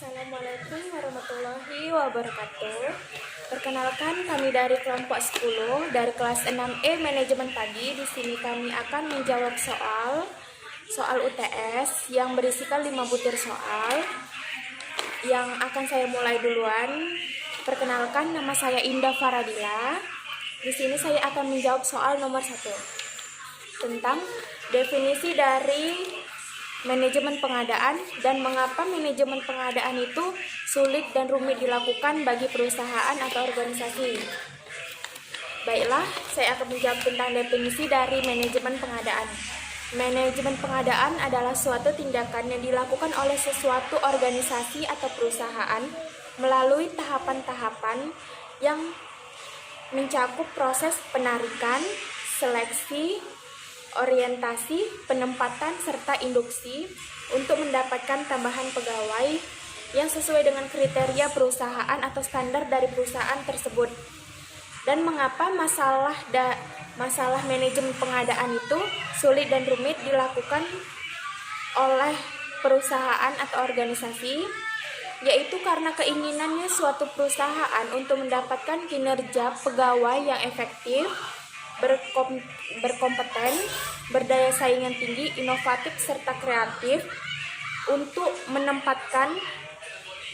Assalamualaikum warahmatullahi wabarakatuh. Perkenalkan, kami dari kelompok 10 dari kelas 6E Manajemen Pagi. Di sini kami akan menjawab soal UTS yang berisikan 5 butir soal. Yang akan saya mulai duluan. Perkenalkan, nama saya Indah Faradila. Di sini saya akan menjawab soal nomor 1 tentang definisi dari manajemen pengadaan dan mengapa manajemen pengadaan itu sulit dan rumit dilakukan bagi perusahaan atau organisasi. Baiklah, saya akan menjawab tentang definisi dari manajemen pengadaan. Manajemen pengadaan adalah suatu tindakan yang dilakukan oleh sesuatu organisasi atau perusahaan melalui tahapan-tahapan yang mencakup proses penarikan, seleksi, orientasi, penempatan, serta induksi untuk mendapatkan tambahan pegawai yang sesuai dengan kriteria perusahaan atau standar dari perusahaan tersebut. Dan mengapa masalah manajemen pengadaan itu sulit dan rumit dilakukan oleh perusahaan atau organisasi, yaitu karena keinginannya suatu perusahaan untuk mendapatkan kinerja pegawai yang efektif, berkompeten, berdaya saingan tinggi, inovatif, serta kreatif untuk menempatkan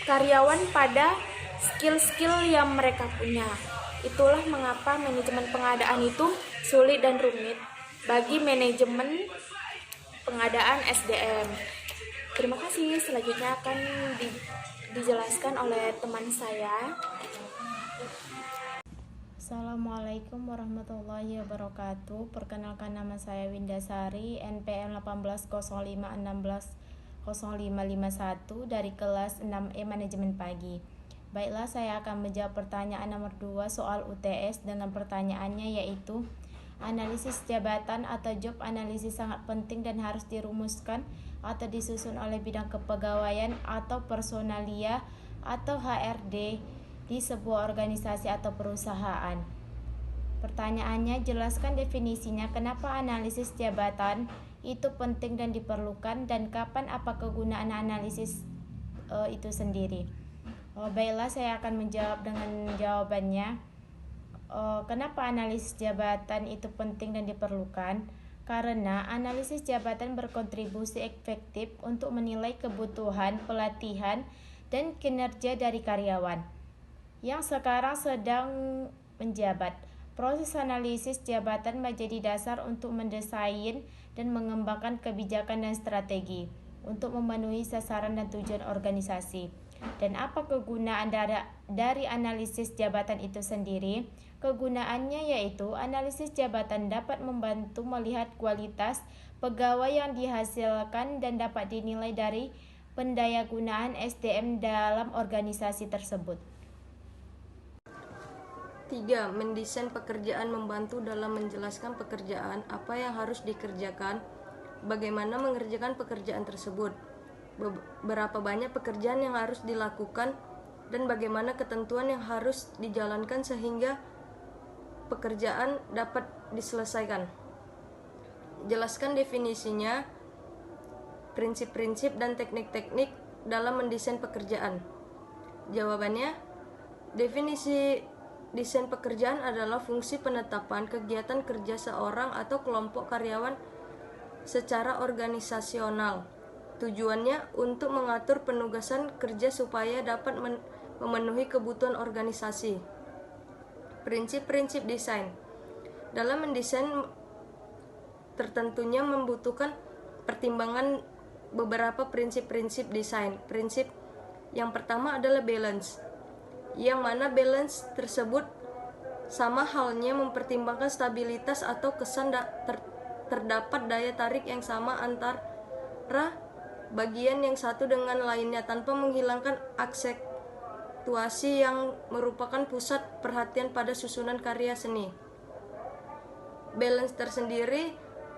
karyawan pada skill-skill yang mereka punya. Itulah mengapa manajemen pengadaan itu sulit dan rumit bagi manajemen pengadaan SDM. Terima kasih. Selanjutnya akan dijelaskan oleh teman saya. Assalamualaikum warahmatullahi wabarakatuh. Perkenalkan, nama saya Windasari, NPM 1805160551 dari kelas 6E Manajemen Pagi. Baiklah, saya akan menjawab pertanyaan nomor 2 soal UTS dengan pertanyaannya, yaitu analisis jabatan atau job analisis sangat penting dan harus dirumuskan atau disusun oleh bidang kepegawaian atau personalia atau HRD di sebuah organisasi atau perusahaan. Pertanyaannya, jelaskan definisinya, kenapa analisis jabatan itu penting dan diperlukan, dan kapan apa kegunaan analisis itu sendiri. Baiklah, saya akan menjawab dengan jawabannya. Kenapa analisis jabatan itu penting dan diperlukan? Karena analisis jabatan berkontribusi efektif untuk menilai kebutuhan, pelatihan, dan kinerja dari karyawan yang sekarang sedang menjabat. Proses analisis jabatan menjadi dasar untuk mendesain dan mengembangkan kebijakan dan strategi untuk memenuhi sasaran dan tujuan organisasi. Dan apa kegunaan dari analisis jabatan itu sendiri? Kegunaannya yaitu analisis jabatan dapat membantu melihat kualitas pegawai yang dihasilkan dan dapat dinilai dari pendayagunaan SDM dalam organisasi tersebut. 3. Mendesain pekerjaan, membantu dalam menjelaskan pekerjaan, apa yang harus dikerjakan, bagaimana mengerjakan pekerjaan tersebut, berapa banyak pekerjaan yang harus dilakukan, dan bagaimana ketentuan yang harus dijalankan sehingga pekerjaan dapat diselesaikan. Jelaskan definisinya, prinsip-prinsip dan teknik-teknik dalam mendesain pekerjaan. Jawabannya, definisi desain pekerjaan adalah fungsi penetapan kegiatan kerja seorang atau kelompok karyawan secara organisasional. Tujuannya untuk mengatur penugasan kerja supaya dapat memenuhi kebutuhan organisasi. Prinsip-prinsip desain. Dalam mendesain tertentunya membutuhkan pertimbangan beberapa prinsip-prinsip desain. Prinsip yang pertama adalah balance, yang mana balance tersebut sama halnya mempertimbangkan stabilitas atau kesan terdapat daya tarik yang sama antara bagian yang satu dengan lainnya tanpa menghilangkan aksentuasi yang merupakan pusat perhatian pada susunan karya seni. Balance tersendiri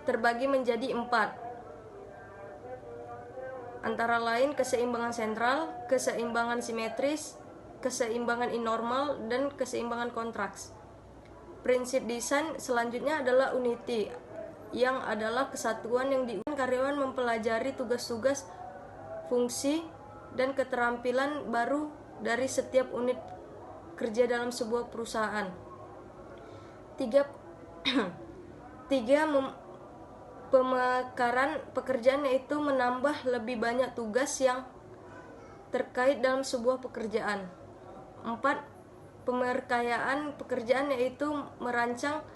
terbagi menjadi 4, antara lain keseimbangan sentral, keseimbangan simetris, keseimbangan inormal, dan keseimbangan kontraks. Prinsip desain selanjutnya adalah unity, yang adalah kesatuan yang karyawan mempelajari tugas-tugas, fungsi, dan keterampilan baru dari setiap unit kerja dalam sebuah perusahaan. 3. Pemekaran pekerjaan, yaitu menambah lebih banyak tugas yang terkait dalam sebuah pekerjaan. 4. Pemerkayaan pekerjaan, yaitu merancang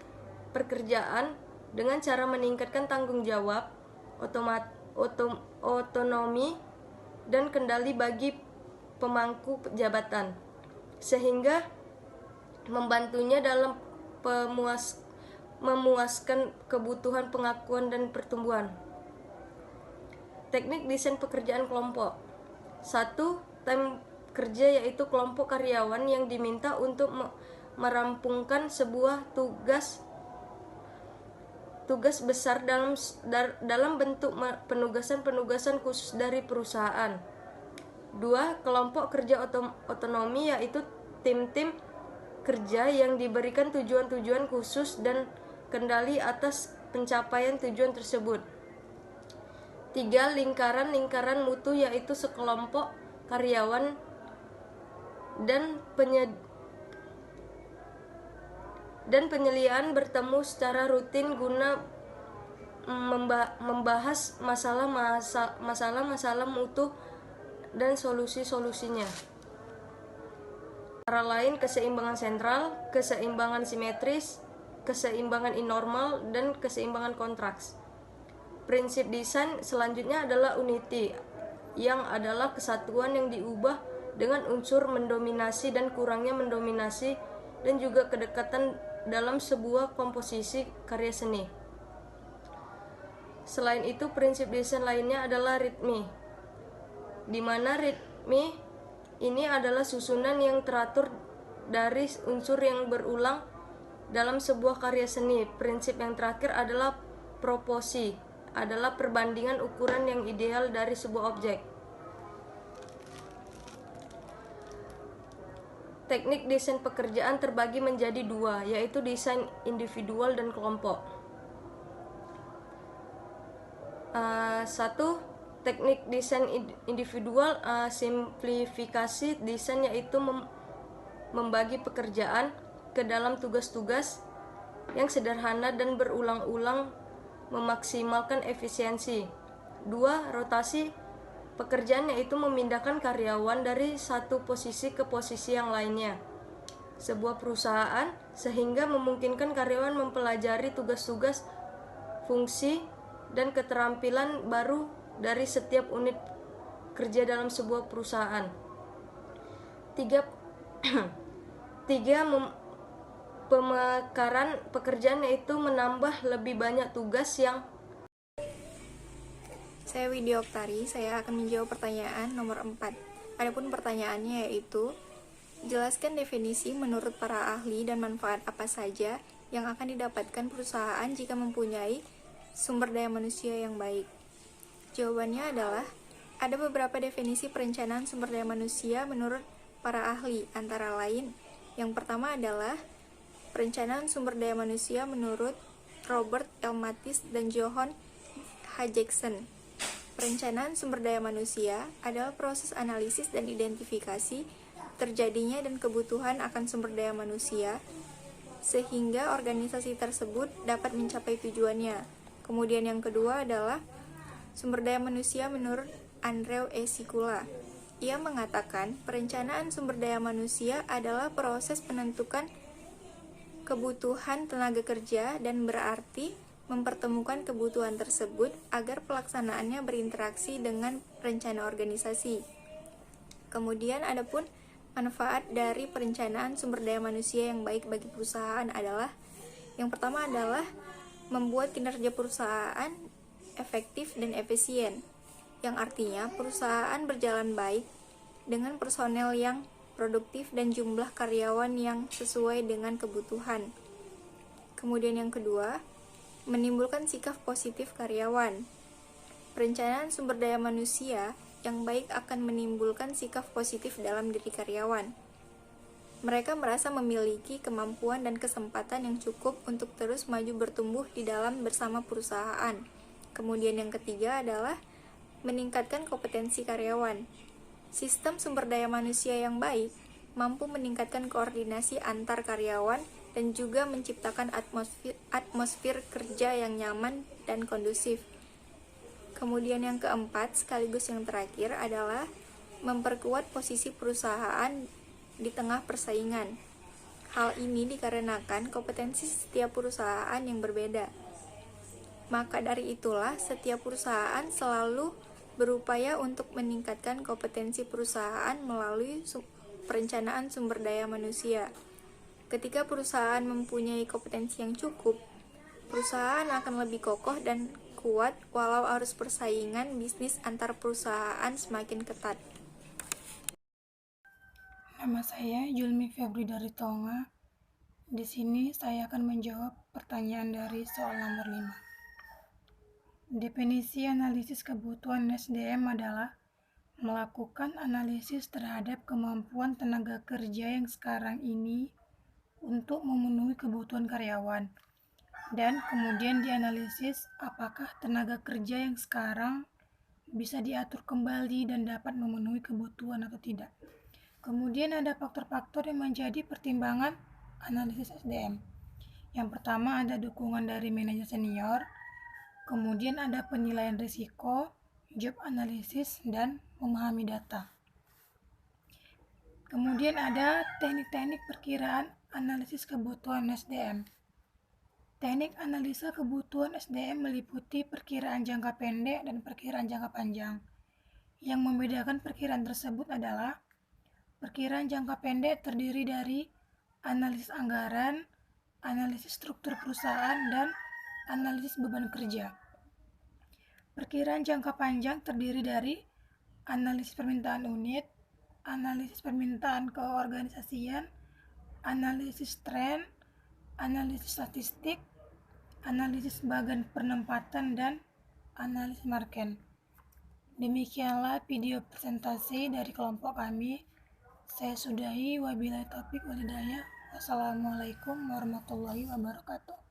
pekerjaan dengan cara meningkatkan tanggung jawab, otonomi, dan kendali bagi pemangku jabatan, sehingga membantunya dalam memuaskan kebutuhan pengakuan dan pertumbuhan. Teknik desain pekerjaan kelompok. 1. Tim kerja, yaitu kelompok karyawan yang diminta untuk merampungkan sebuah tugas besar dalam bentuk penugasan khusus dari perusahaan. 2. Kelompok kerja otonomi, yaitu tim-tim kerja yang diberikan tujuan-tujuan khusus dan kendali atas pencapaian tujuan tersebut. 3. Lingkaran mutu, yaitu sekelompok karyawan dan penyeliaan bertemu secara rutin guna membahas masalah mutu dan solusi-solusinya. Antara lain keseimbangan sentral, keseimbangan simetris, keseimbangan inormal, dan keseimbangan kontraks. Prinsip desain selanjutnya adalah unity, yang adalah kesatuan yang diubah dengan unsur mendominasi dan kurangnya mendominasi, dan juga kedekatan dalam sebuah komposisi karya seni. Selain itu, prinsip desain lainnya adalah ritmi, di mana ritmi ini adalah susunan yang teratur dari unsur yang berulang dalam sebuah karya seni. Prinsip yang terakhir adalah proporsi, adalah perbandingan ukuran yang ideal dari sebuah objek. Teknik desain pekerjaan terbagi menjadi dua, yaitu desain individual dan kelompok. 1. Teknik desain individual, simplifikasi desain, yaitu membagi pekerjaan ke dalam tugas-tugas yang sederhana dan berulang-ulang, memaksimalkan efisiensi. 2. Rotasi pekerjaan, yaitu memindahkan karyawan dari satu posisi ke posisi yang lainnya sebuah perusahaan, sehingga memungkinkan karyawan mempelajari tugas-tugas, fungsi, dan keterampilan baru dari setiap unit kerja dalam sebuah perusahaan. 3. Pemekaran pekerjaan, yaitu menambah lebih banyak tugas yang. Saya Widya Oktari, saya akan menjawab pertanyaan nomor 4. Adapun pertanyaannya yaitu, jelaskan definisi menurut para ahli dan manfaat apa saja yang akan didapatkan perusahaan jika mempunyai sumber daya manusia yang baik. Jawabannya adalah, ada beberapa definisi perencanaan sumber daya manusia menurut para ahli, antara lain, yang pertama adalah perencanaan sumber daya manusia menurut Robert L. Mathis dan Johann H. Jackson. Perencanaan sumber daya manusia adalah proses analisis dan identifikasi terjadinya dan kebutuhan akan sumber daya manusia, sehingga organisasi tersebut dapat mencapai tujuannya. Kemudian yang kedua adalah sumber daya manusia menurut Andrew E. Sikula. Ia mengatakan perencanaan sumber daya manusia adalah proses penentukan kebutuhan tenaga kerja dan berarti mempertemukan kebutuhan tersebut agar pelaksanaannya berinteraksi dengan rencana organisasi. Kemudian adapun manfaat dari perencanaan sumber daya manusia yang baik bagi perusahaan adalah, yang pertama adalah membuat kinerja perusahaan efektif dan efisien, yang artinya perusahaan berjalan baik dengan personel yang produktif dan jumlah karyawan yang sesuai dengan kebutuhan. Kemudian yang kedua, menimbulkan sikap positif karyawan. Perencanaan sumber daya manusia yang baik akan menimbulkan sikap positif dalam diri karyawan. Mereka merasa memiliki kemampuan dan kesempatan yang cukup untuk terus maju bertumbuh di dalam bersama perusahaan. Kemudian yang ketiga adalah meningkatkan kompetensi karyawan. Sistem sumber daya manusia yang baik mampu meningkatkan koordinasi antar karyawan dan juga menciptakan atmosfer kerja yang nyaman dan kondusif. Kemudian yang keempat, sekaligus yang terakhir adalah memperkuat posisi perusahaan di tengah persaingan. Hal ini dikarenakan kompetensi setiap perusahaan yang berbeda. Maka dari itulah, setiap perusahaan selalu berupaya untuk meningkatkan kompetensi perusahaan melalui perencanaan sumber daya manusia. Ketika perusahaan mempunyai kompetensi yang cukup, perusahaan akan lebih kokoh dan kuat walau arus persaingan bisnis antar perusahaan semakin ketat. Nama saya Julmi Febri dari Tonga. Di sini saya akan menjawab pertanyaan dari soal nomor 5. Definisi analisis kebutuhan SDM adalah melakukan analisis terhadap kemampuan tenaga kerja yang sekarang ini untuk memenuhi kebutuhan karyawan. Dan kemudian dianalisis apakah tenaga kerja yang sekarang bisa diatur kembali dan dapat memenuhi kebutuhan atau tidak. Kemudian ada faktor-faktor yang menjadi pertimbangan analisis SDM. Yang pertama ada dukungan dari manajer senior, kemudian ada penilaian risiko, job analysis, dan memahami data. Kemudian ada teknik-teknik perkiraan analisis kebutuhan SDM. Teknik analisa kebutuhan SDM meliputi perkiraan jangka pendek dan perkiraan jangka panjang. Yang membedakan perkiraan tersebut adalah perkiraan jangka pendek terdiri dari analisis anggaran, analisis struktur perusahaan, dan analisis beban kerja. Perkiraan jangka panjang terdiri dari analisis permintaan unit, analisis permintaan keorganisasian, analisis tren, analisis statistik, analisis bagan penempatan, dan analisis market. Demikianlah video presentasi dari kelompok kami. Saya sudahi, wabillahi taufiq wal hidayah. Wassalamualaikum warahmatullahi wabarakatuh.